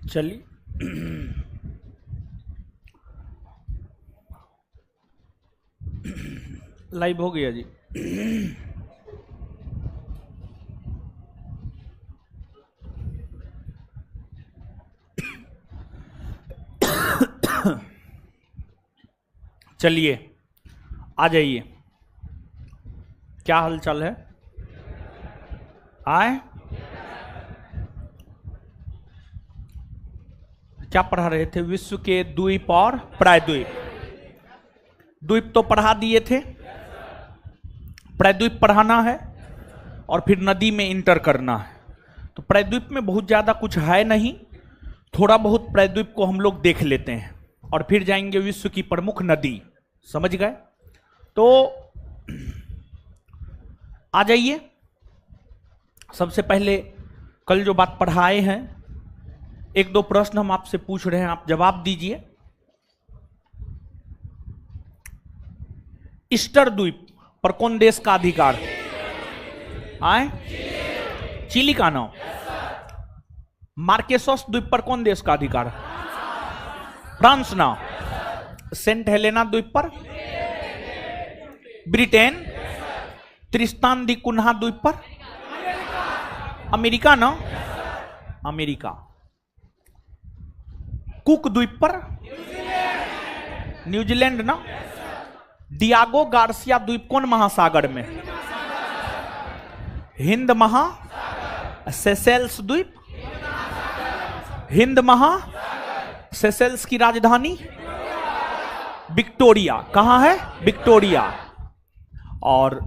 चलिए लाइव हो गया जी। चलिए आ जाइए, क्या हालचाल है? आए क्या पढ़ा रहे थे? विश्व के द्वीप और प्रायद्वीप। द्वीप तो पढ़ा दिए थे, प्रायद्वीप पढ़ाना है और फिर नदी में इंटर करना है। तो प्रायद्वीप में बहुत ज्यादा कुछ है नहीं, थोड़ा बहुत प्रायद्वीप को हम लोग देख लेते हैं और फिर जाएंगे विश्व की प्रमुख नदी। समझ गए? तो आ जाइए। सबसे पहले कल जो बात पढ़ाए हैं, एक दो प्रश्न हम आपसे पूछ रहे हैं, आप जवाब दीजिए। ईस्टर द्वीप पर कौन देश का अधिकार है? आए? चिली का नाम। मार्केसस द्वीप पर कौन देश का अधिकार है? फ्रांस ना। सेंट हेलेना द्वीप पर ब्रिटेन। त्रिस्तान दी कुन्हा द्वीप पर अमेरिका ना। अमेरिका। कुक द्वीप पर न्यूजीलैंड ना। डियागो गार्सिया द्वीप कौन महासागर में? हिंद महा। सेसेल्स द्वीप हिंद महा। सेसेल्स की राजधानी विक्टोरिया। कहां है? विक्टोरिया। और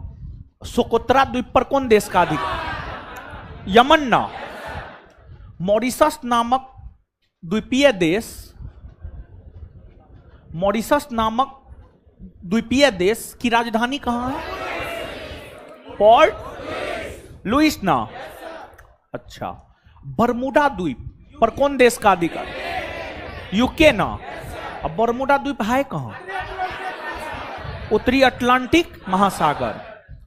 सोकोत्रा द्वीप पर कौन देश का अधिकार? यमन ना। मॉरिशस नामक द्वीपीय देश, मॉरिशस नामक द्वीपीय देश की राजधानी कहां है? पोर्ट लुइस ना। अच्छा। बरमुडा द्वीप पर कौन देश का अधिकार? यूके ना। अब बरमुडा द्वीप है कहां? उत्तरी अटलांटिक महासागर।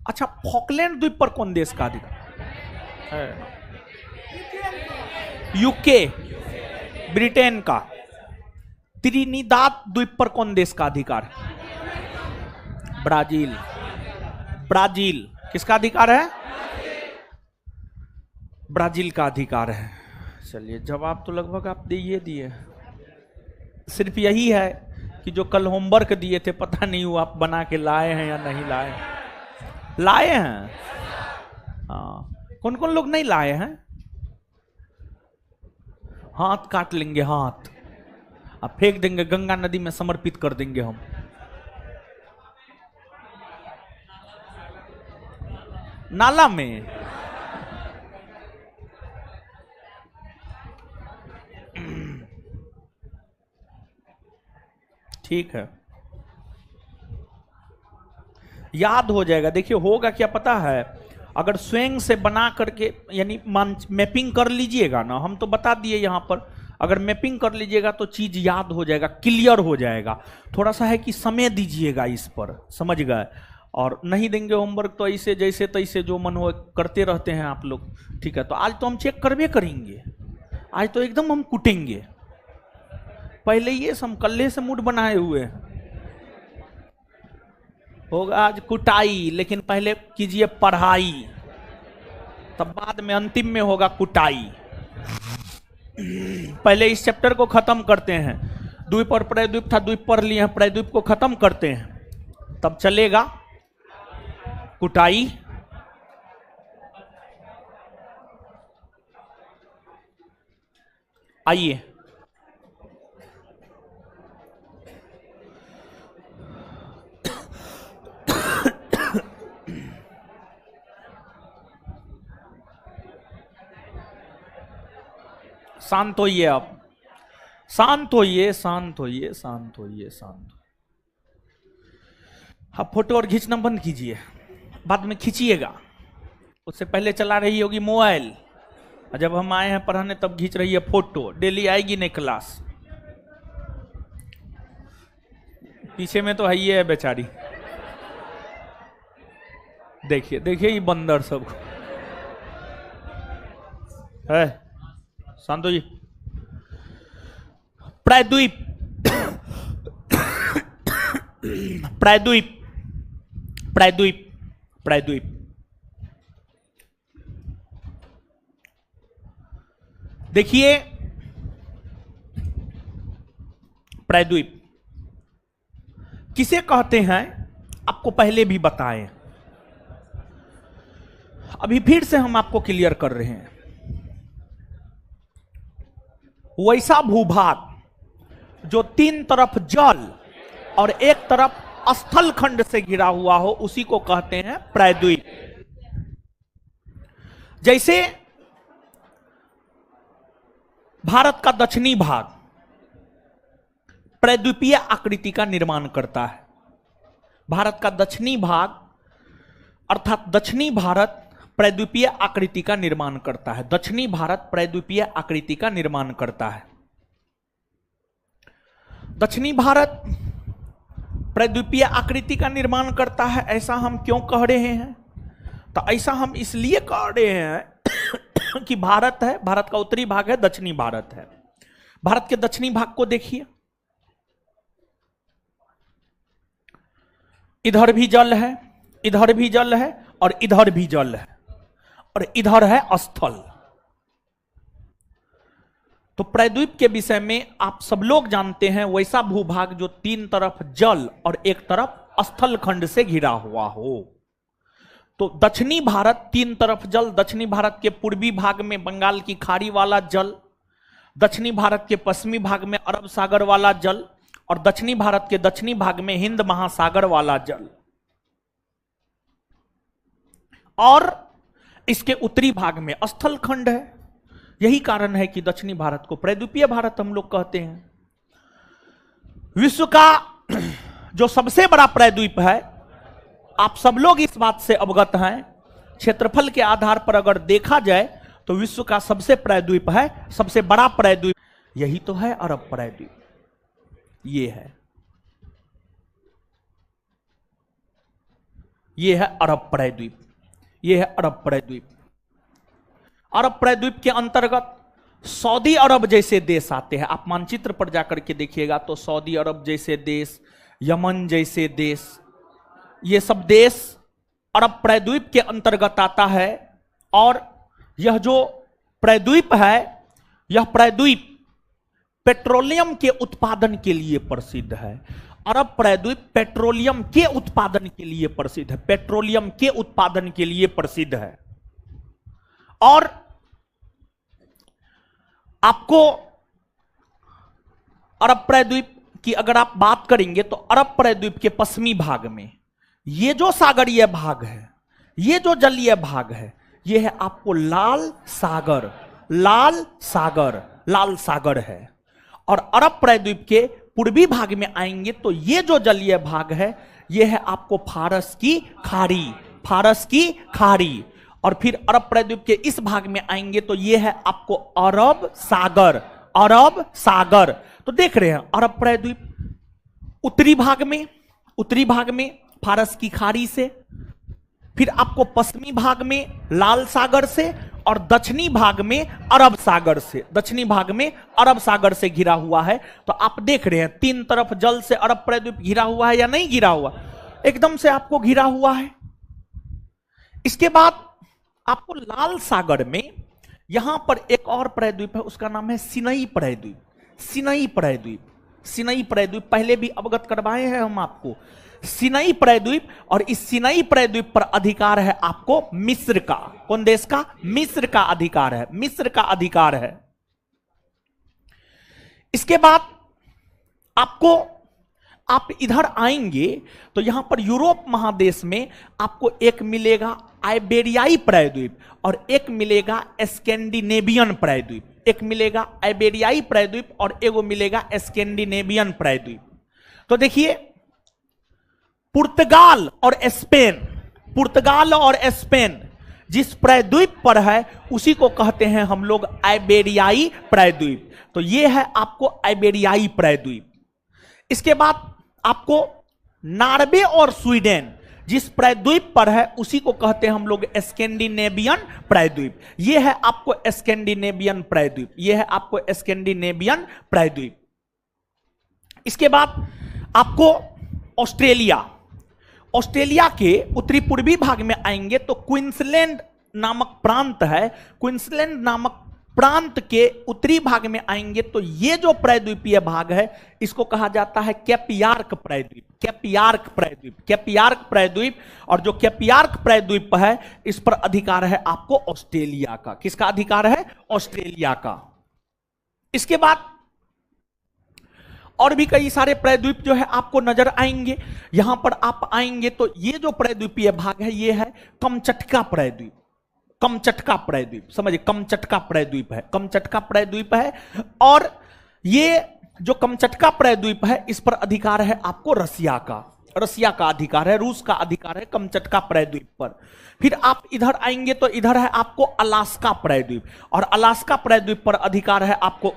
अच्छा, फॉकलैंड द्वीप पर कौन देश का अधिकार है? यूके, ब्रिटेन का। त्रिनिदाद द्वीप पर कौन देश का अधिकार है? ब्राजील। ब्राजील किसका अधिकार है? ब्राजील का अधिकार है। चलिए, जवाब तो लगभग आप दिए दिए। सिर्फ यही है कि जो कल होमवर्क दिए थे, पता नहीं वो आप बना के लाए हैं या नहीं लाए। लाए हैं? हाँ। कौन कौन लोग नहीं लाए हैं? हाथ काट लेंगे, हाथ अब फेंक देंगे, गंगा नदी में समर्पित कर देंगे हम। नाला में। ठीक है, याद हो जाएगा। देखिए होगा क्या पता है, अगर स्वयं से बना करके यानी मैपिंग कर लीजिएगा ना, हम तो बता दिए यहां पर, अगर मैपिंग कर लीजिएगा तो चीज याद हो जाएगा, क्लियर हो जाएगा। थोड़ा सा है कि समय दीजिएगा इस पर, समझ गए? और नहीं देंगे होमवर्क तो ऐसे जैसे तैसे जो मन हो करते रहते हैं आप लोग। ठीक है, तो आज तो हम चेक करवे करेंगे, आज तो एकदम हम कूटेंगे। पहले ये हम कल्ले से मूड बनाए हुए होगा, आज कुटाई, लेकिन पहले कीजिए पढ़ाई, तब बाद में अंतिम में होगा कुटाई। पहले इस चैप्टर को खत्म करते हैं। द्वीप और प्रायद्वीप था, द्वीप पढ़ लिए हैं, प्रायद्वीप को खत्म करते हैं, तब चलेगा कुटाई। आइए, शांत होइए, आप शांत होइए, शांत होइए, शांत होइए, शांत। आप फोटो और खींचना बंद कीजिए, बाद में खींचिएगा। उससे पहले चला रही होगी मोबाइल, जब हम आए हैं पढ़ाने तब खींच रही है फोटो। डेली आएगी नहीं क्लास। पीछे में तो है ही है बेचारी। देखिए देखिए ये बंदर सब है। शांतो जी, प्रायद्वीप, प्रायद्वीप, प्रायद्वीप, प्रायद्वीप। देखिए प्रायद्वीप किसे कहते हैं आपको पहले भी बताएं, अभी फिर से हम आपको क्लियर कर रहे हैं। वैसा भूभाग जो तीन तरफ जल और एक तरफ स्थल खंड से घिरा हुआ हो उसी को कहते हैं प्रायद्वीप। जैसे भारत का दक्षिणी भाग प्रायद्वीपीय आकृति का निर्माण करता है। भारत का दक्षिणी भाग अर्थात दक्षिणी भारत प्रायद्वीपीय आकृति का निर्माण करता है। दक्षिणी भारत प्रायद्वीपीय आकृति का निर्माण करता है। दक्षिणी भारत प्रायद्वीपीय आकृति का निर्माण करता है, ऐसा हम क्यों कह रहे हैं? तो ऐसा हम इसलिए कह रहे हैं कि भारत है, भारत का उत्तरी भाग है, दक्षिणी भारत है। भारत के दक्षिणी भाग को देखिए, इधर भी जल है, इधर भी जल है और इधर भी जल है और इधर है स्थल। तो प्रायद्वीप के विषय में आप सब लोग जानते हैं, वैसा भूभाग जो तीन तरफ जल और एक तरफ स्थल खंड से घिरा हुआ हो। तो दक्षिणी भारत तीन तरफ जल, दक्षिणी भारत के पूर्वी भाग में बंगाल की खाड़ी वाला जल, दक्षिणी भारत के पश्चिमी भाग में अरब सागर वाला जल और दक्षिणी भारत के दक्षिणी भाग में हिंद महासागर वाला जल। और इसके उत्तरी भाग में स्थल खंड है। यही कारण है कि दक्षिणी भारत को प्रायद्वीपीय भारत हम लोग कहते हैं। विश्व का जो सबसे बड़ा प्रायद्वीप है, आप सब लोग इस बात से अवगत हैं, क्षेत्रफल के आधार पर अगर देखा जाए तो विश्व का सबसे प्रायद्वीप है, सबसे बड़ा प्रायद्वीप यही तो है, अरब प्रायद्वीप। ये है, ये है अरब प्रायद्वीप, ये है अरब प्रायद्वीप। अरब प्रायद्वीप के अंतर्गत सऊदी अरब जैसे देश आते हैं। आप मानचित्र पर जाकर के देखिएगा तो सऊदी अरब जैसे देश, यमन जैसे देश, ये सब देश अरब प्रायद्वीप के अंतर्गत आता है। और यह जो प्रायद्वीप है, यह प्रायद्वीप पेट्रोलियम के उत्पादन के लिए प्रसिद्ध है। अरब प्रायद्वीप पेट्रोलियम के उत्पादन के लिए प्रसिद्ध है, पेट्रोलियम के उत्पादन के लिए प्रसिद्ध है। और आपको अरब प्रायद्वीप की अगर आप बात करेंगे तो अरब प्रायद्वीप के पश्चिमी भाग में ये जो सागरीय भाग है, ये जो जलीय भाग है, ये है आपको लाल सागर, लाल सागर, लाल सागर है। और अरब प्रायद्वीप के पूर्वी भाग में आएंगे तो ये जो जलीय भाग है, ये है आपको फारस की खाड़ी, फारस की खाड़ी। और फिर अरब प्रायद्वीप के इस भाग में आएंगे तो ये है आपको अरब सागर, अरब सागर। तो देख रहे हैं अरब प्रायद्वीप उत्तरी भाग में, उत्तरी भाग में फारस की खाड़ी से, फिर आपको पश्चिमी भाग में लाल सागर से और दक्षिणी भाग में अरब सागर से, दक्षिणी भाग में अरब सागर से घिरा हुआ है। तो आप देख रहे हैं तीन तरफ जल से अरब प्रायद्वीप घिरा हुआ है या नहीं घिरा हुआ? एकदम से आपको घिरा हुआ है। इसके बाद आपको लाल सागर में यहां पर एक और प्रायद्वीप है, उसका नाम है सिनई प्रायद्वीप, सिनई प्रायद्वीप, सिनई प्रायद्वीप पहले भी अवगत करवाए हैं हम आपको। सिनई प्रायद्वीप, और इस सिनई प्रायद्वीप पर अधिकार है आपको मिस्र का। कौन देश का? मिस्र का अधिकार है, मिस्र का अधिकार है। इसके बाद आपको, आप इधर आएंगे तो यहां पर यूरोप महादेश में आपको एक मिलेगा आइबेरियाई प्रायद्वीप और एक मिलेगा स्कैंडिनेवियन प्रायद्वीप। एक मिलेगा आइबेरियाई प्रायद्वीप और एगो मिलेगा स्कैंडिनेवियन प्रायद्वीप। तो देखिए पुर्तगाल और स्पेन, पुर्तगाल और स्पेन जिस प्रायद्वीप पर है उसी को कहते हैं हम लोग आइबेरियाई प्रायद्वीप। तो ये है आपको आइबेरियाई प्रायद्वीप। इसके बाद आपको नॉर्वे और स्वीडन जिस प्रायद्वीप पर है उसी को कहते हैं हम लोग स्कैंडिनेवियन प्रायद्वीप। ये है आपको स्कैंडिनेवियन प्रायद्वीप, ये है आपको स्कैंडिनेवियन प्रायद्वीप। इसके बाद आपको ऑस्ट्रेलिया, ऑस्ट्रेलिया के उत्तरी पूर्वी भाग में आएंगे तो क्वींसलैंड नामक प्रांत है। क्वींसलैंड नामक प्रांत के उत्तरी भाग में आएंगे तो ये जो प्रायद्वीपीय भाग है इसको कहा जाता है कैपियार्क प्रायद्वीप। कैपियार्क प्रायद्वीप, कैपियार्क प्रायद्वीप। और जो कैपियार्क प्रायद्वीप है इस पर अधिकार है आपको ऑस्ट्रेलिया का। किसका अधिकार है? ऑस्ट्रेलिया का। इसके बाद और भी कई सारे प्रायद्वीप जो है आपको नजर आएंगे। यहां पर आप आएंगे तो ये जो प्रायद्वीपीय भाग है ये है कमचटका प्रायद्वीप। कमचटका प्रायद्वीप, समझिए कमचटका प्रायद्वीप है, कमचटका प्रायद्वीप है। और ये जो कमचटका प्रायद्वीप है इस पर अधिकार है आपको रसिया का। रसिया का अधिकार है, रूस का अधिकार है कमचटका प्रायद्वीप पर। फिर आप इधर आएंगे तो इधर है आपको अलास्का प्रायद्वीप, और अलास्का प्रायद्वीप पर अधिकार है आपको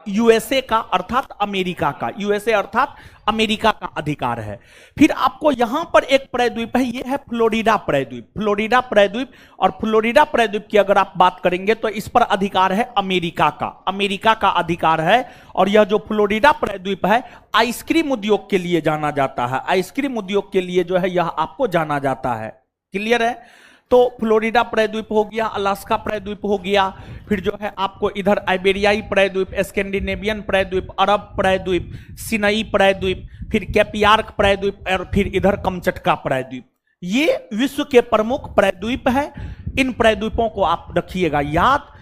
यूएसए का अर्थात अमेरिका का। यूएसए अर्थात अमेरिका का अधिकार है। फिर आपको यहां पर एक प्रायद्वीप है, यह है फ्लोरिडा प्रायद्वीप। फ्लोरिडा प्रायद्वीप, और फ्लोरिडा प्रायद्वीप की अगर आप बात करेंगे तो इस पर अधिकार है अमेरिका का। अमेरिका का अधिकार है। और यह जो फ्लोरिडा प्रायद्वीप है आइसक्रीम उद्योग के लिए जाना जाता है। आइसक्रीम उद्योग के लिए जो है यह आपको जाना जाता है। क्लियर है? तो फ्लोरिडा प्रायद्वीप हो गया, अलास्का प्रायद्वीप हो गया। फिर जो है आपको इधर आइबेरियाई प्रायद्वीप, स्कैंडिनेवियन प्रायद्वीप, अरब प्रायद्वीप, सिनाई प्रायद्वीप, फिर कैपियार्क प्रायद्वीप, और फिर इधर कमचटका प्रायद्वीप। ये विश्व के प्रमुख प्रायद्वीप है। इन प्रायद्वीपों को आप रखिएगा याद।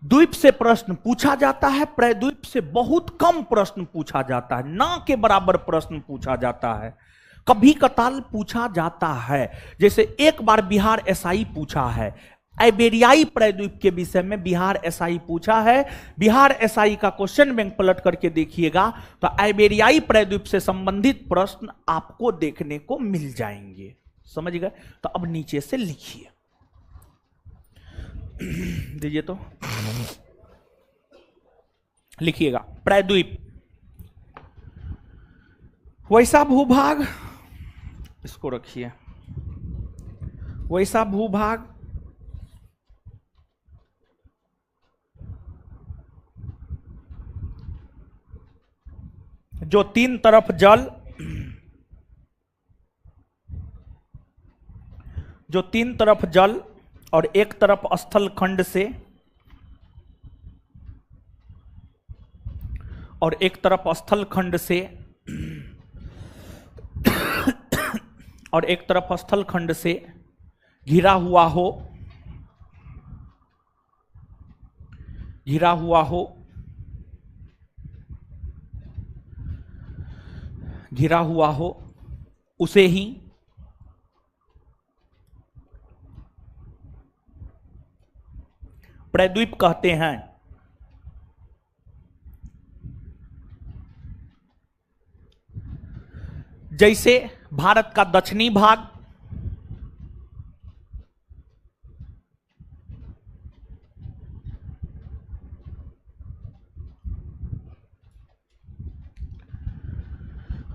द्वीप से प्रश्न पूछा जाता है, प्रायद्वीप से बहुत कम प्रश्न पूछा जाता है, ना के बराबर प्रश्न पूछा जाता है। कभी कताल पूछा जाता है। जैसे एक बार बिहार एसआई पूछा है, आइबेरियाई प्रायद्वीप के विषय में बिहार एसआई पूछा है। बिहार एसआई का क्वेश्चन बैंक पलट करके देखिएगा तो आइबेरियाई प्रायद्वीप से संबंधित प्रश्न आपको देखने को मिल जाएंगे। समझ गए? तो अब नीचे से लिखिए, दीजिए तो लिखिएगा। प्रायद्वीप, वैसा भूभाग, इसको रखिए, वैसा भूभाग जो तीन तरफ जल, जो तीन तरफ जल और एक तरफ स्थल खंड से, और एक तरफ स्थल खंड से और एक तरफ स्थल खंड से घिरा हुआ हो, घिरा हुआ हो, घिरा हुआ हो, उसे ही प्रायद्वीप कहते हैं। जैसे भारत का दक्षिणी भाग,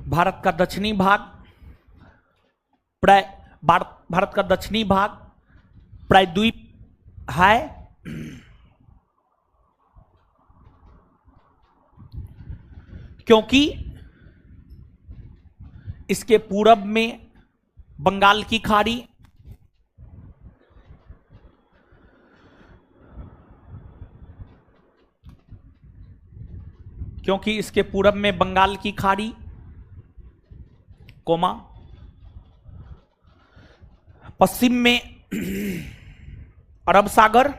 भारत का दक्षिणी भाग भारत का दक्षिणी भाग प्रायद्वीप है। क्योंकि इसके पूरब में बंगाल की खाड़ी, क्योंकि इसके पूरब में बंगाल की खाड़ी, कोमा, पश्चिम में अरब सागर,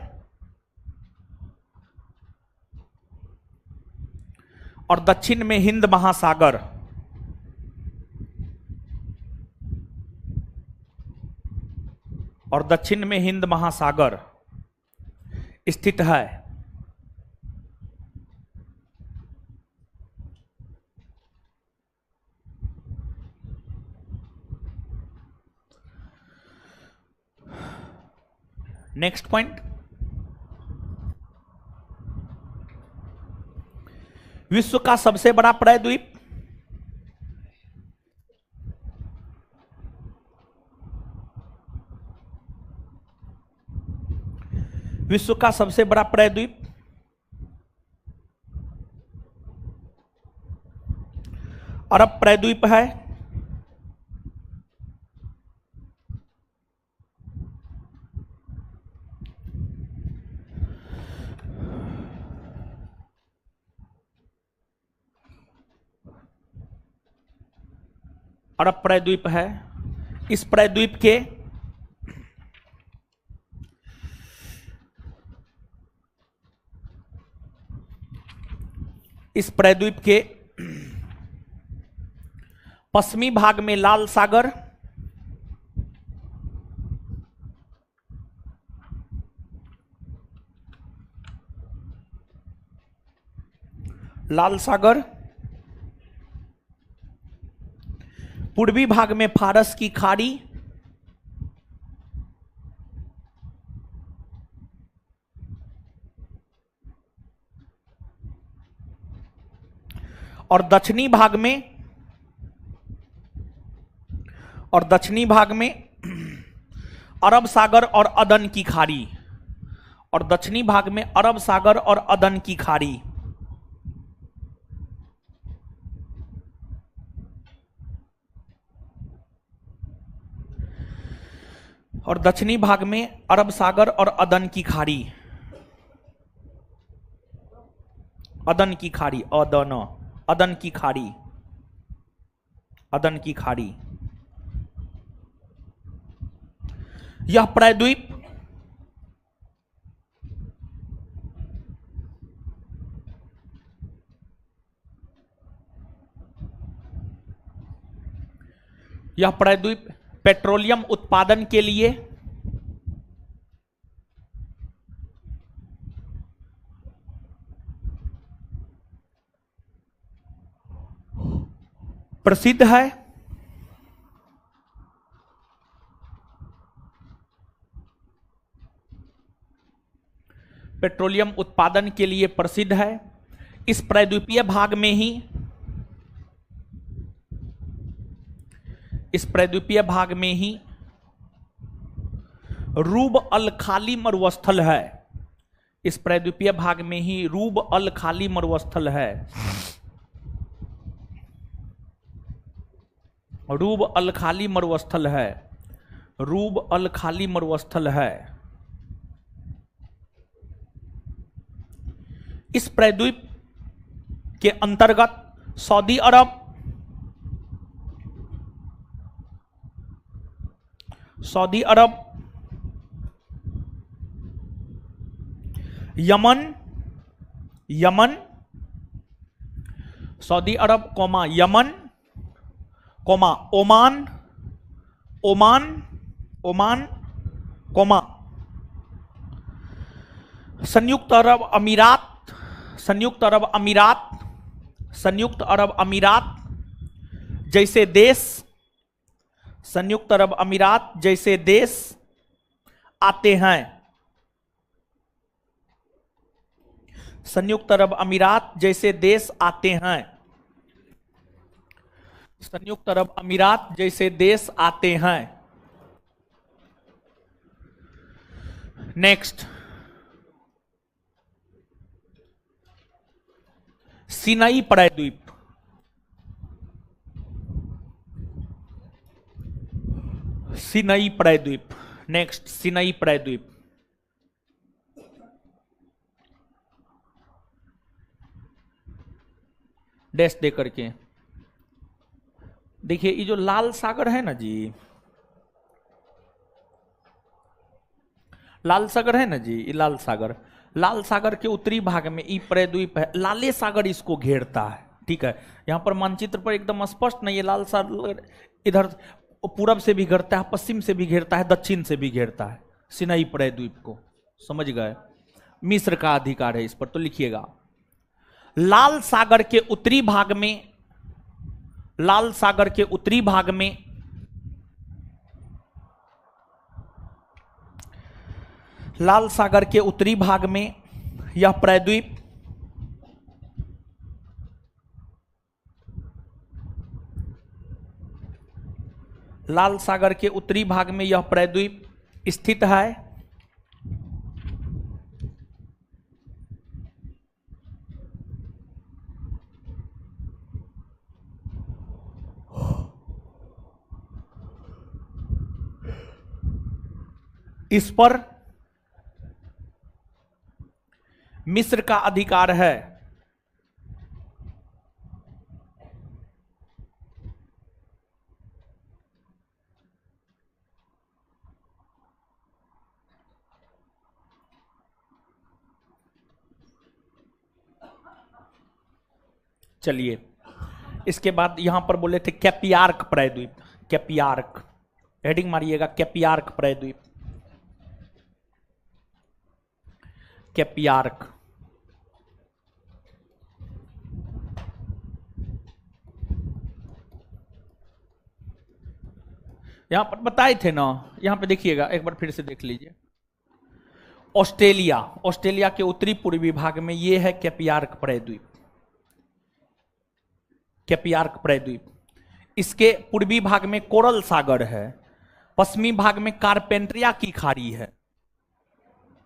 और दक्षिण में हिंद महासागर और दक्षिण में हिंद महासागर स्थित है। नेक्स्ट पॉइंट, विश्व का सबसे बड़ा प्रायद्वीप, विश्व का सबसे बड़ा प्रायद्वीप? अरब प्रायद्वीप है। अरब प्रायद्वीप है। इस प्रायद्वीप के पश्चिमी भाग में लाल सागर, पूर्वी भाग में फारस की खाड़ी, और दक्षिणी भाग में अरब सागर और अदन की खाड़ी, और दक्षिणी भाग में अरब सागर और अदन की खाड़ी। और दक्षिणी भाग में अरब सागर और अदन की खाड़ी, अदन की खाड़ी, अदन की खाड़ी, अदन की खाड़ी। यह प्रायद्वीप पेट्रोलियम उत्पादन के लिए प्रसिद्ध है। पेट्रोलियम उत्पादन के लिए प्रसिद्ध है। इस प्रायद्वीपीय भाग में ही रूब अल खाली मरुस्थल है। इस प्रायद्वीपीय भाग में ही रूब अल खाली मरुस्थल है। रूब अल खाली मरुस्थल है। रूब अल खाली मरुस्थल है। इस प्रायद्वीप के अंतर्गत सऊदी अरब, यमन, सऊदी अरब comma Yemen comma Oman comma संयुक्त अरब अमीरात जैसे देश, संयुक्त अरब अमीरात जैसे देश आते हैं। संयुक्त अरब अमीरात जैसे देश आते हैं। संयुक्त अरब अमीरात जैसे देश आते हैं। नेक्स्ट, सिनाई प्रायद्वीप। सिनाई प्रायद्वीप। नेक्स्ट, सिनाई प्रायद्वीप। डैश दे करके देखिए, ये जो लाल सागर है ना जी, लाल सागर है ना जी, ये लाल सागर के उत्तरी भाग में ये प्रायद्वीप है। लाले सागर इसको घेरता है। ठीक है, यहां पर मानचित्र पर एकदम स्पष्ट नहीं है। लाल सागर इधर पूरब से भी घेरता है, पश्चिम से भी घेरता है, दक्षिण से भी घेरता है सिनाई प्रायद्वीप को। समझ गए? मिस्र का अधिकार है इस पर, तो लिखिएगा लाल सागर के उत्तरी भाग में, लाल सागर के उत्तरी भाग में लाल सागर के उत्तरी भाग में यह प्रायद्वीप लाल सागर के उत्तरी भाग में यह प्रायद्वीप स्थित है। इस पर मिस्र का अधिकार है। चलिए, इसके बाद यहां पर बोले थे कैपियार्क प्रायद्वीप। कैपियार्क, हेडिंग मारिएगा, कैपियार्क प्रायद्वीप। कैपियार्क, यहां पर बताए थे ना, यहां पे देखिएगा, एक बार फिर से देख लीजिए। ऑस्ट्रेलिया, ऑस्ट्रेलिया के उत्तरी पूर्वी भाग में ये है कैपियार्क प्रायद्वीप। कैपियार्क प्रायद्वीप, इसके पूर्वी भाग में कोरल सागर है, पश्चिमी भाग में कारपेंट्रिया की खाड़ी है।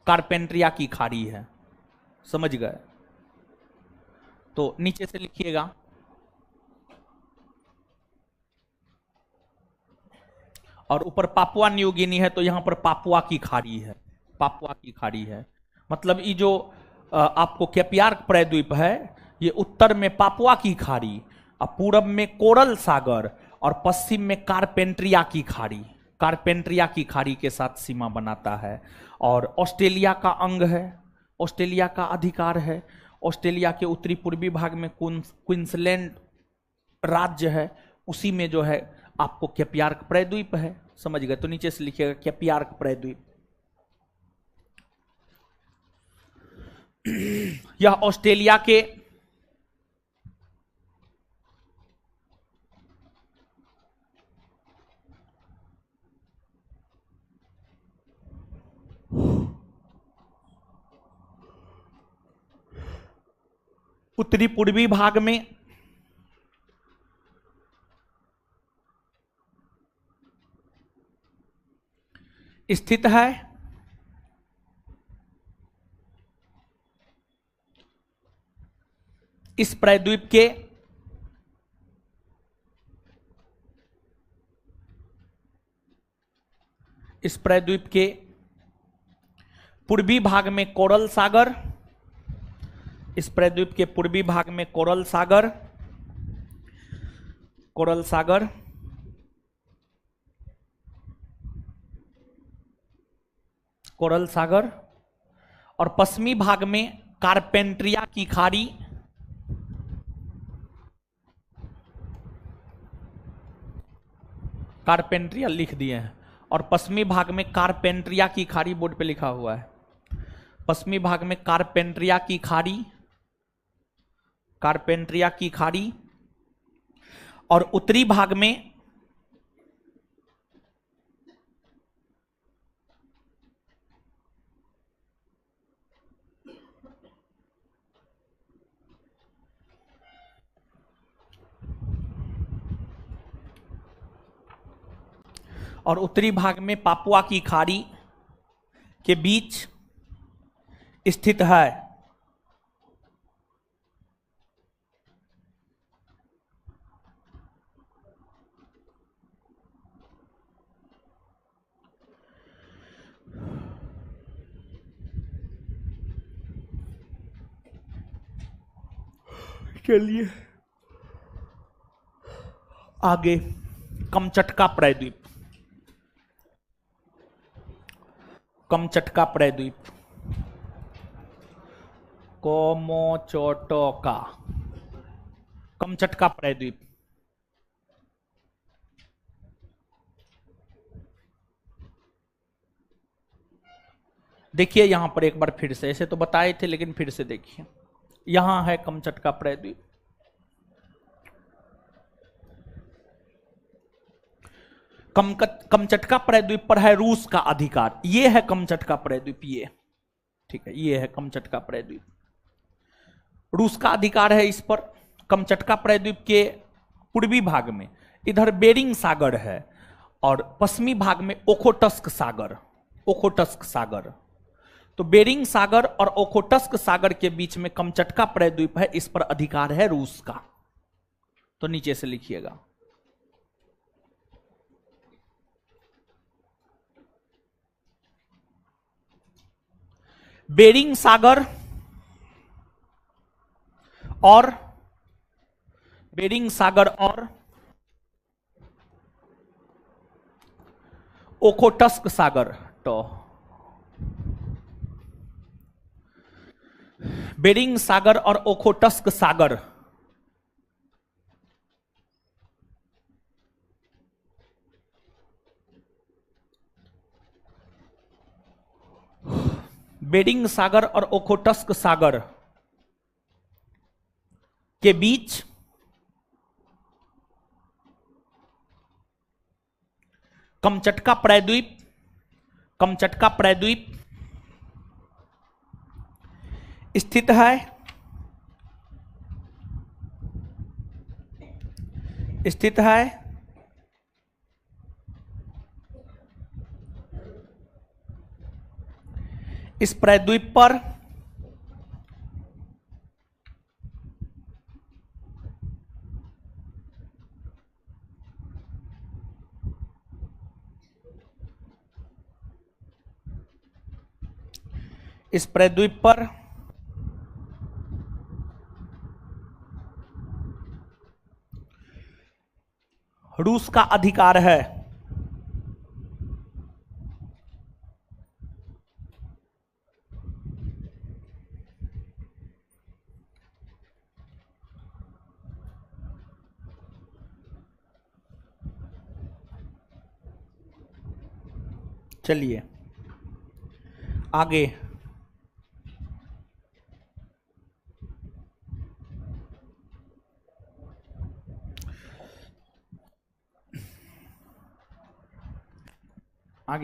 कारपेंट्रिया की खाड़ी है, समझ गए? तो नीचे से लिखिएगा, और ऊपर पापुआ न्यू गिनी है, तो यहां पर पापुआ की खाड़ी है। पापुआ की खाड़ी है, मतलब ये जो आपको कैपियार्क प्रायद्वीप है, ये उत्तर में पापुआ की खाड़ी, और पूरब में कोरल सागर, और पश्चिम में कारपेंट्रिया की खाड़ी। कारपेंट्रिया की खाड़ी के साथ सीमा बनाता है, और ऑस्ट्रेलिया का अंग है, ऑस्ट्रेलिया का अधिकार है। ऑस्ट्रेलिया के उत्तरी पूर्वी भाग में क्वींसलैंड राज्य है, उसी में जो है आपको कैपियार्क प्रायद्वीप है, समझ गए? तो नीचे से लिखिएगा कैपियार्क प्रायद्वीप। यह ऑस्ट्रेलिया के उत्तरी पूर्वी भाग में स्थित है। इस प्रायद्वीप के पूर्वी भाग में कोरल सागर, इस प्रायद्वीप के पूर्वी भाग में कोरल सागर, कोरल सागर, कोरल सागर, और पश्चिमी भाग में कारपेंट्रिया की खाड़ी, कारपेंट्रिया लिख दिए हैं, और पश्चिमी भाग में कारपेंट्रिया की खाड़ी, बोर्ड पे लिखा हुआ है, पश्चिमी भाग में कारपेंट्रिया की खाड़ी, कारपेंट्रिया की खाड़ी, और उत्तरी भाग में पापुआ की खाड़ी के बीच स्थित है। चलिए आगे, कमचटका प्रायद्वीप। कमचटका प्रायद्वीप, कोमोचोटोका, कमचटका प्रायद्वीप। देखिए यहां पर एक बार फिर से, ऐसे तो बताए थे लेकिन फिर से देखिए, यहां है कमचटका प्रायद्वीप। कमचटका प्रायद्वीप पर है रूस का अधिकार। ये है कमचटका प्रायद्वीप, ये ठीक है, ये है कमचटका प्रायद्वीप, रूस का अधिकार है इस पर। कमचटका प्रायद्वीप के पूर्वी भाग में इधर बेरिंग सागर है, और पश्चिमी भाग में ओखोटस्क सागर, ओखोटस्क सागर। तो बेरिंग सागर और ओखोटस्क सागर के बीच में कमचटका प्रायद्वीप है, इस पर अधिकार है रूस का। तो नीचे से लिखिएगा, बेरिंग सागर और ओखोटस्क सागर। तो बेरिंग सागर और ओखोटस्क सागर बेरिंग सागर और ओखोटस्क सागर के बीच कमचटका प्रायद्वीप स्थित है। इस प्रायद्वीप पर रूस का अधिकार है। चलिए आगे।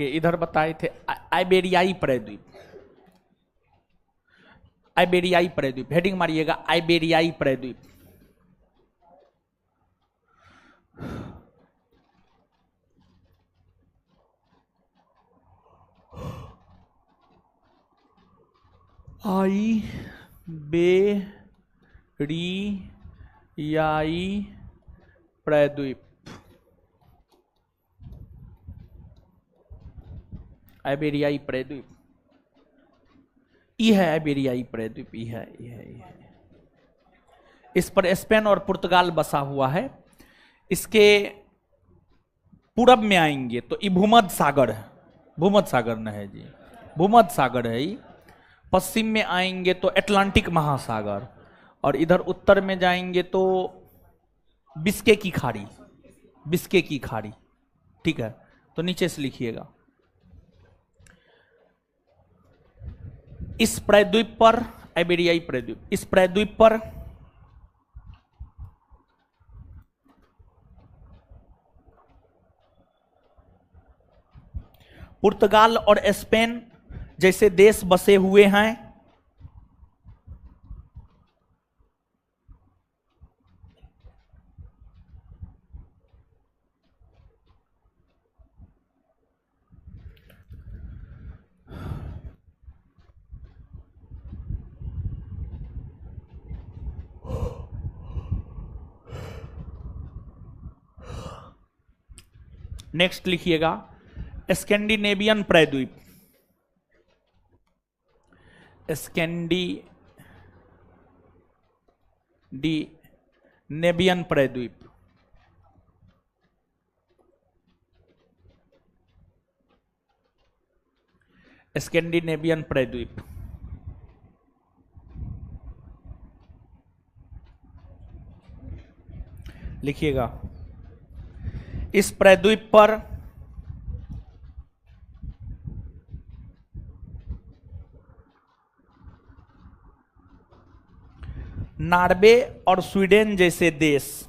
इधर बताए थे आइबेरियाई प्रायद्वीप। हेडिंग मारिएगा आइबेरियाई प्रायद्वीप। आइबेरियाई प्रायद्वीप। आइबेरियाई प्रायद्वीप ई है। आइबेरियाई प्रायद्वीप ई है। इस पर स्पेन और पुर्तगाल बसा हुआ है। इसके पूरब में आएंगे तो ये भूमध्य सागर है। भूमध्य सागर न है जी, भूमध्य सागर है ये। पश्चिम में आएंगे तो अटलांटिक महासागर, और इधर उत्तर में जाएंगे तो बिस्के की खाड़ी। ठीक है, तो नीचे से लिखिएगा। इस प्रायद्वीप पर, आइबेरियाई प्रायद्वीप, इस प्रायद्वीप पर पुर्तगाल और स्पेन जैसे देश बसे हुए हैं। नेक्स्ट लिखिएगा स्कैंडिनेवियन प्रायद्वीप। स्कैंडिनेवियन प्रायद्वीप। स्कैंडिनेवियन प्रायद्वीप लिखिएगा। इस प्रायद्वीप पर नॉर्वे और स्वीडन जैसे देश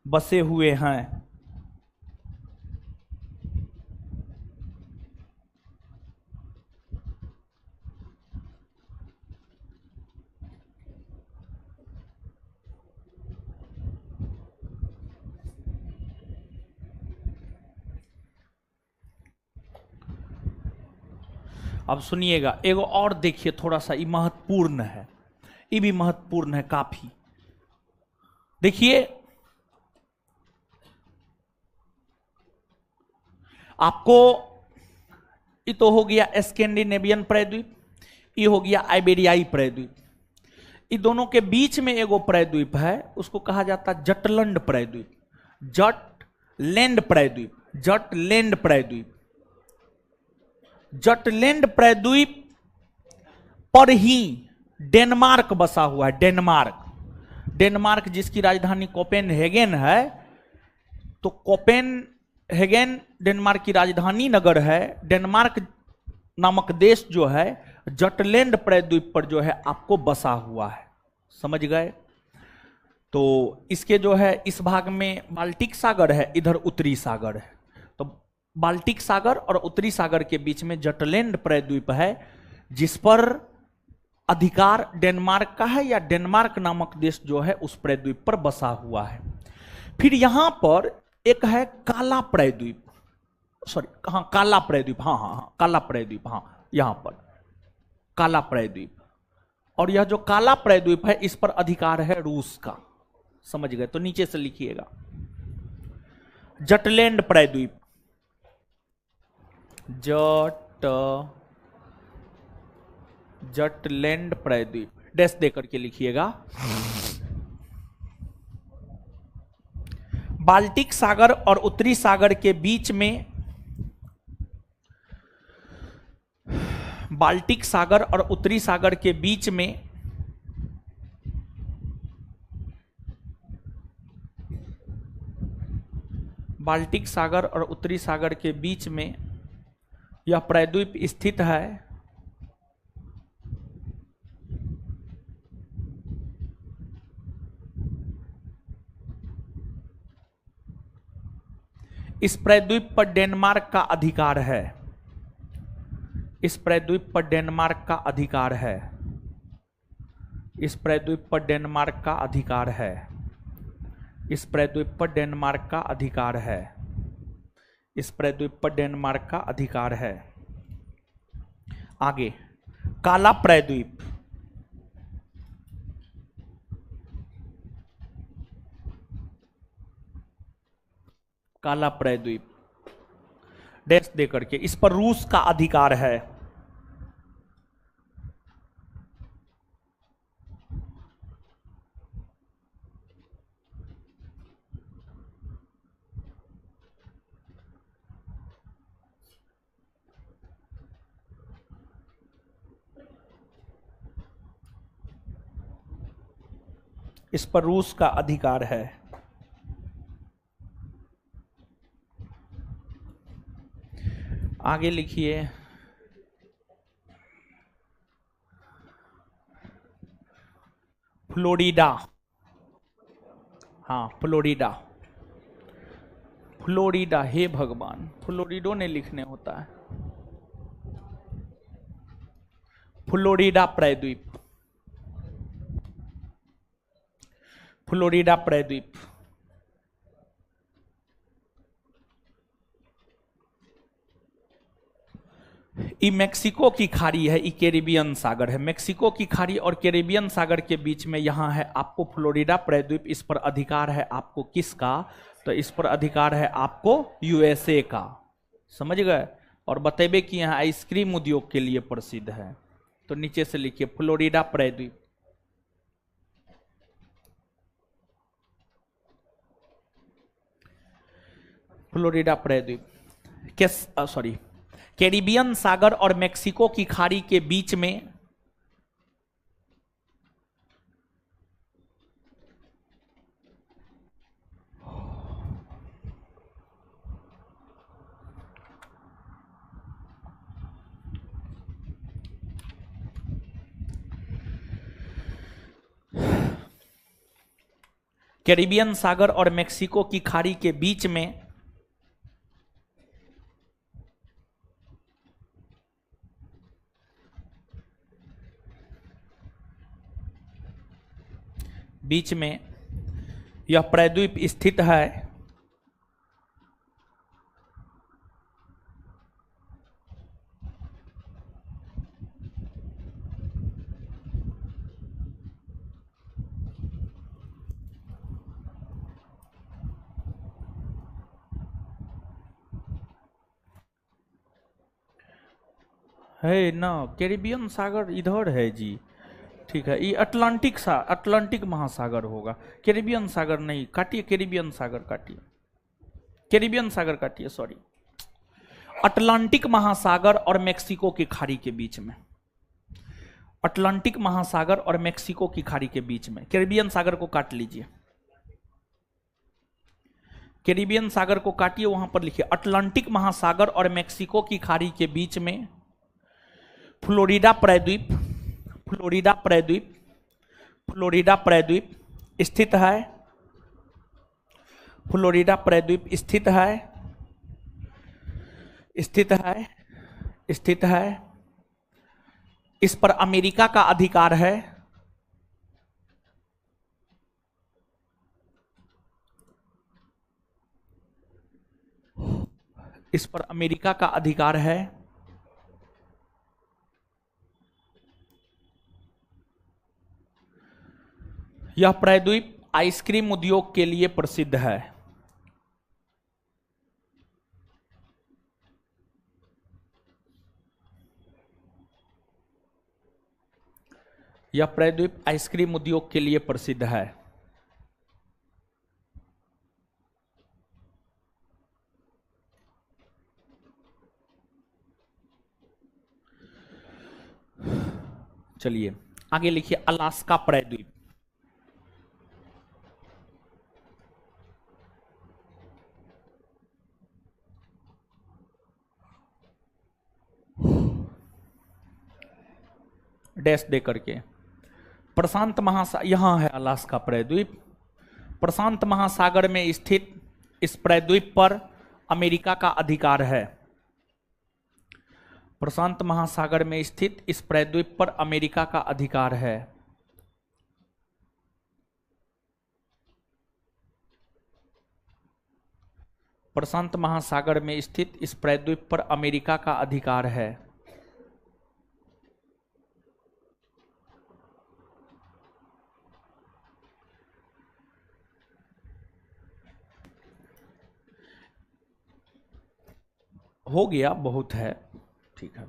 बसे हुए हैं। अब सुनिएगा, एगो और देखिए, थोड़ा सा ये महत्वपूर्ण है, ये भी महत्वपूर्ण है काफी। देखिए आपको ये तो हो गया स्कैंडिनेवियन प्रायद्वीप, ये हो गया आइबेरियाई प्रायद्वीप। ये दोनों के बीच में एगो प्रायद्वीप है, उसको कहा जाता है जटलैंड प्रायद्वीप। जटलैंड प्रायद्वीप, जटलैंड प्रायद्वीप। जटलैंड प्रायद्वीप पर ही डेनमार्क बसा हुआ है। डेनमार्क, डेनमार्क जिसकी राजधानी कोपेनहेगन है, तो कोपेनहेगन डेनमार्क की राजधानी नगर है। डेनमार्क नामक देश जो है जटलैंड प्रायद्वीप पर जो है आपको बसा हुआ है, समझ गए। तो इसके जो है इस भाग में बाल्टिक सागर है, इधर उत्तरी सागर है। तो बाल्टिक सागर और उत्तरी सागर के बीच में जटलैंड प्रायद्वीप है, जिस पर अधिकार डेनमार्क का है, या डेनमार्क नामक देश जो है उस प्रायद्वीप पर बसा हुआ है। फिर यहां पर एक है काला प्रायद्वीप, सॉरी हाँ काला प्रायद्वीप, हाँ हाँ हाँ काला प्रायद्वीप, हाँ यहां पर काला प्रायद्वीप। और यह जो काला प्रायद्वीप है इस पर अधिकार है रूस का, समझ गए। तो नीचे से लिखिएगा जटलैंड प्रायद्वीप, जटलैंड प्रायद्वीप, डैश दे करके लिखिएगा। बाल्टिक सागर और उत्तरी सागर के बीच में, बाल्टिक सागर और उत्तरी सागर के बीच में बाल्टिक सागर और उत्तरी सागर के बीच में यह प्रायद्वीप स्थित है। इस प्रायद्वीप पर डेनमार्क का अधिकार है, इस प्रायद्वीप पर डेनमार्क का अधिकार है, इस प्रायद्वीप पर डेनमार्क का अधिकार है, इस प्रायद्वीप पर डेनमार्क का अधिकार है, इस प्रायद्वीप पर डेनमार्क का अधिकार है। आगे काला प्रायद्वीप, काला प्रायद्वीप डैश दे करके, इस पर रूस का अधिकार है। इस पर रूस का अधिकार है। आगे लिखिए फ्लोरिडा, हाँ फ्लोरिडा, फ्लोरिडा, हे भगवान फ्लोरिडो ने लिखने होता है। फ्लोरिडा प्रायद्वीप, फ्लोरिडा प्रायद्वीप ये मैक्सिको की खाड़ी है, ये कैरिबियन सागर है। मैक्सिको की खाड़ी और कैरिबियन सागर के बीच में यहां है आपको फ्लोरिडा प्रायद्वीप। इस पर अधिकार है आपको किसका? तो इस पर अधिकार है आपको यूएसए का, समझ गए। और बतेबे कि यहाँ आइसक्रीम उद्योग के लिए प्रसिद्ध है। तो नीचे से लिखिए फ्लोरिडा प्रायद्वीप, फ्लोरिडा प्रायद्वीप सॉरी कैरिबियन सागर और मैक्सिको की खाड़ी के बीच में कैरिबियन सागर और मैक्सिको की खाड़ी के बीच में यह प्रायद्वीप स्थित है। है ना, कैरिबियन सागर इधर है जी। ठीक है, ये अटलांटिक महासागर होगा, कैरिबियन सागर नहीं। काटिए, कैरिबियन सागर काटिए, कैरिबियन सागर काटिए, सॉरी। अटलांटिक महासागर और मेक्सिको की खाड़ी के बीच में, अटलांटिक महासागर और मेक्सिको की खाड़ी के बीच में। कैरिबियन सागर को काट लीजिए, कैरिबियन सागर को काटिए, वहां पर लिखिए अटलांटिक महासागर और मेक्सिको की खाड़ी के बीच में फ्लोरिडा प्रायद्वीप, फ्लोरिडा प्रायद्वीप, फ्लोरिडा प्रायद्वीप स्थित है, फ्लोरिडा प्रायद्वीप स्थित है, स्थित है, स्थित है। इस पर अमेरिका का अधिकार है, इस पर अमेरिका का अधिकार है। यह प्रायद्वीप आइसक्रीम उद्योग के लिए प्रसिद्ध है। यह प्रायद्वीप आइसक्रीम उद्योग के लिए प्रसिद्ध है। चलिए आगे लिखिए अलास्का प्रायद्वीप। डैश दे करके, प्रशांत महासागर, यहां है अलास्का प्रायद्वीप। प्रशांत महासागर में स्थित इस प्रायद्वीप पर अमेरिका का अधिकार है। प्रशांत महासागर में स्थित इस प्रायद्वीप पर अमेरिका का अधिकार है। प्रशांत महासागर में स्थित इस प्रायद्वीप पर अमेरिका का अधिकार है। हो गया, बहुत है, ठीक है।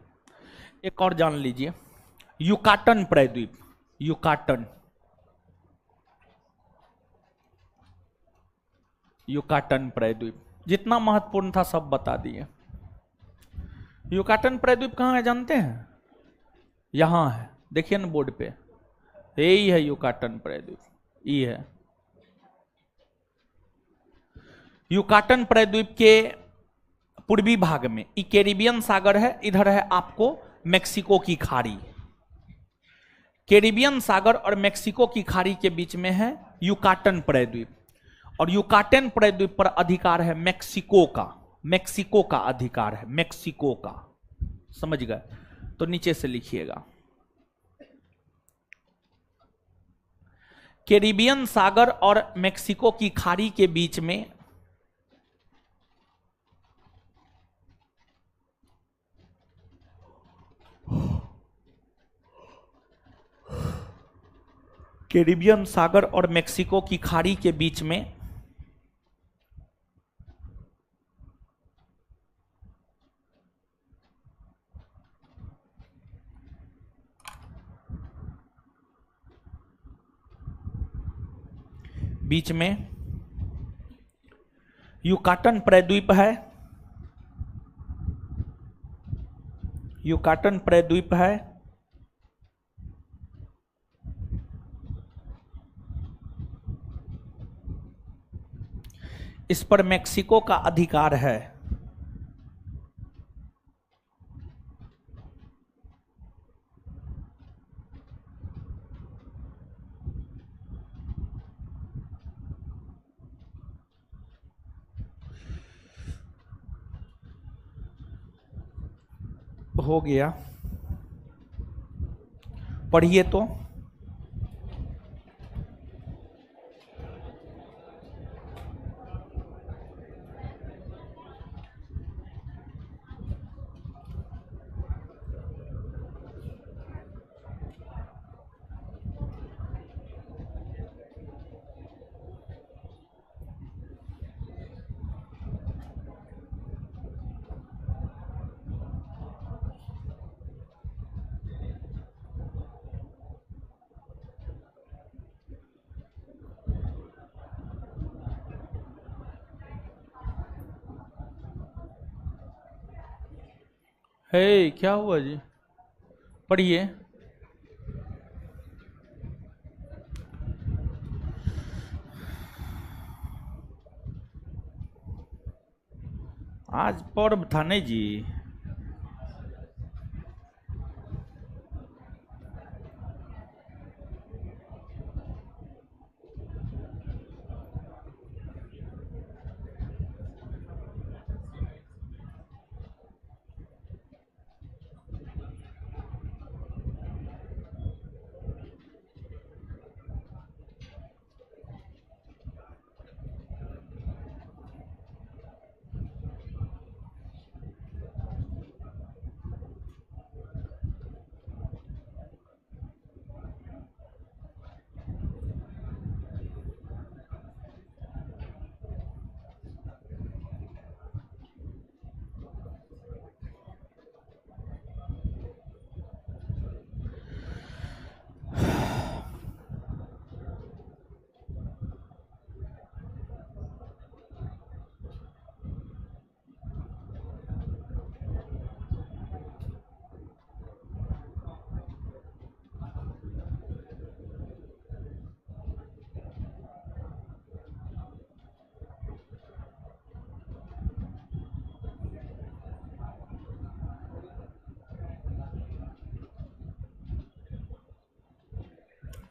एक और जान लीजिए, युकाटन प्रायद्वीप, युकाटन, युकाटन प्रायद्वीप जितना महत्वपूर्ण था सब बता दिए। युकाटन प्रायद्वीप कहाँ है जानते हैं? यहां है, देखिए ना बोर्ड पे, यही है युकाटन प्रायद्वीप, ये है युकाटन प्रायद्वीप के पूर्वी भाग में। ये कैरिबियन सागर है, इधर है आपको मेक्सिको की खाड़ी। कैरिबियन सागर और मेक्सिको की खाड़ी के बीच में है युकाटन प्रायद्वीप, और युकाटन प्रायद्वीप पर अधिकार है मेक्सिको का, मेक्सिको का अधिकार है, मेक्सिको का, समझ गए? तो नीचे से लिखिएगा, कैरिबियन सागर और मेक्सिको की खाड़ी के बीच में कैरिबियन सागर और मेक्सिको की खाड़ी के बीच में युकाटन प्रायद्वीप है, युकाटन प्रायद्वीप है। इस पर मेक्सिको का अधिकार है। हो गया, पढ़िए तो। हे क्या हुआ जी? पढ़िए। आज पर्व था नहीं जी?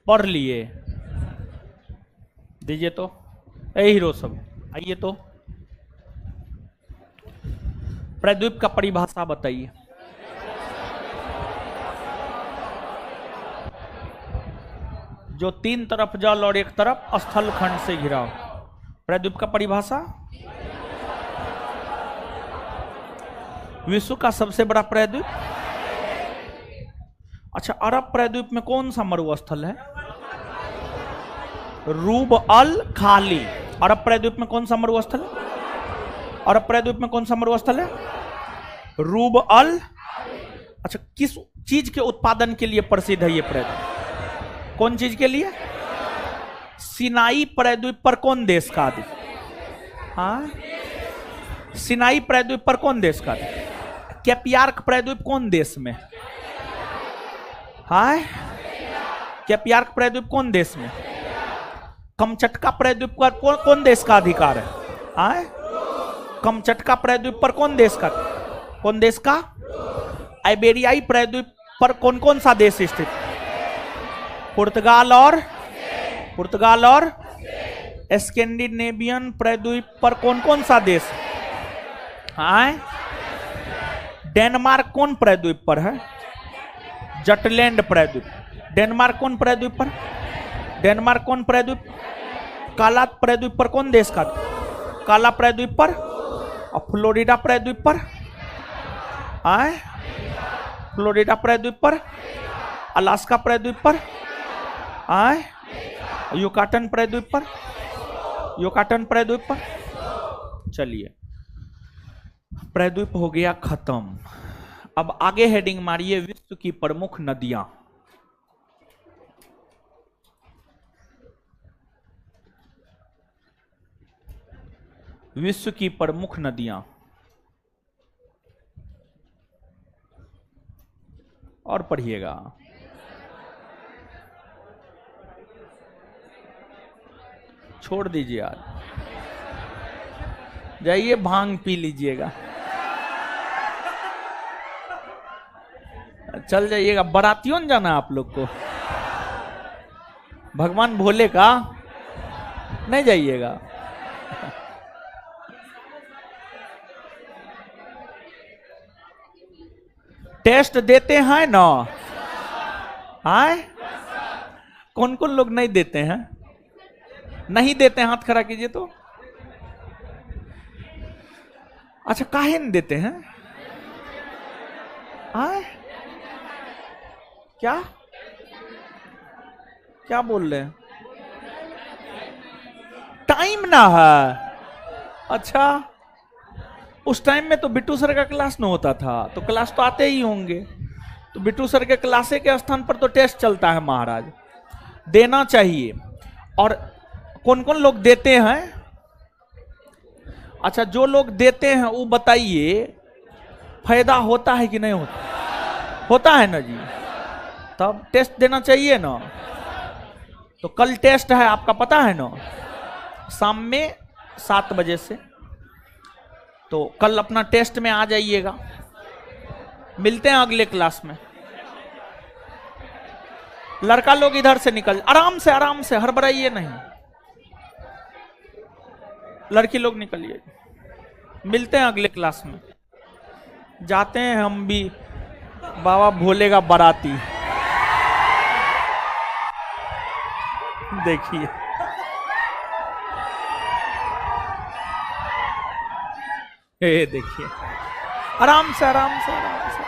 पढ़ लिए? दीजिए तो। ए हीरो सब आइए तो। प्रद्वीप का परिभाषा बताइए। जो तीन तरफ जल और एक तरफ स्थल खंड से घिरा हो। प्रद्वीप का परिभाषा? विश्व का सबसे बड़ा प्रद्वीप? अच्छा, अरब प्रद्वीप में कौन सा मरुस्थल है? रूब अल खाली। अरब प्रद्वीप में कौन सा मरुस्थल है? अरब प्रद्वीप में कौन सा मरुस्थल है? रूब अल। अच्छा, किस चीज के उत्पादन के लिए प्रसिद्ध है ये प्रद्वीप? कौन चीज के लिए? सिनाई प्रद्वीप पर कौन देश का अधिकार? हाँ, सिनाई प्रद्वीप पर कौन देश का अधिकार? कैपियार्क प्रद्वीप कौन देश में? हाँ, कैपियार्क प्रद्वीप कौन देश में? कमचटका प्रद्वीप पर कौन देश का अधिकार है? हाँ, कमचटका प्रद्वीप पर कौन देश का? कौन देश का? आइबेरियाई प्रद्वीप पर कौन कौन सा देश स्थित? पुर्तगाल और स्कैंडिनेवियन प्रद्वीप पर कौन कौन सा देश? हाँ, डेनमार्क कौन प्रद्वीप पर है? जटलैंड प्रद्वीप। डेनमार्क कौन प्रद्वीप पर? डेनमार्क कौन प्रद्वीप? काला प्रद्वीप पर कौन देश का? काला प्रद्वीप पर। और फ्लोरिडा प्रद्वीप पर? आए, फ्लोरिडा प्रद्वीप पर। अलास्का प्रद्वीप पर? आए, युकाटन प्रद्वीप पर? युकाटन प्रद्वीप पर। चलिए, प्रद्वीप हो गया खत्म। अब आगे हेडिंग मारिए, विश्व की प्रमुख नदियां। विश्व की प्रमुख नदियां। और पढ़िएगा। छोड़ दीजिए, आज जाइए भांग पी लीजिएगा, चल जाइएगा। बारातियों न जाना आप लोग को, भगवान भोले का नहीं जाइएगा। टेस्ट देते हैं ना? आए, कौन कौन लोग नहीं देते हैं? नहीं देते हैं, हाथ खड़ा कीजिए तो। अच्छा, काहे नहीं देते हैं? आए, क्या क्या बोल रहे हैं? टाइम ना है? अच्छा, उस टाइम में तो बिट्टू सर का क्लास न होता था, तो क्लास तो आते ही होंगे। तो बिट्टू सर के क्लासे के स्थान पर तो टेस्ट चलता है महाराज, देना चाहिए। और कौन कौन लोग देते हैं? अच्छा, जो लोग देते हैं वो बताइए, फायदा होता है कि नहीं होता? होता है ना जी। तब टेस्ट देना चाहिए ना। तो कल टेस्ट है आपका, पता है ना, शाम में 7 बजे से। तो कल अपना टेस्ट में आ जाइएगा। मिलते हैं अगले क्लास में। लड़का लोग इधर से निकल, आराम से हड़बड़ाइए नहीं। लड़की लोग निकलिए। मिलते हैं अगले क्लास में। जाते हैं हम भी बाबा भोले का बाराती। देखिए ये देखिए, आराम से।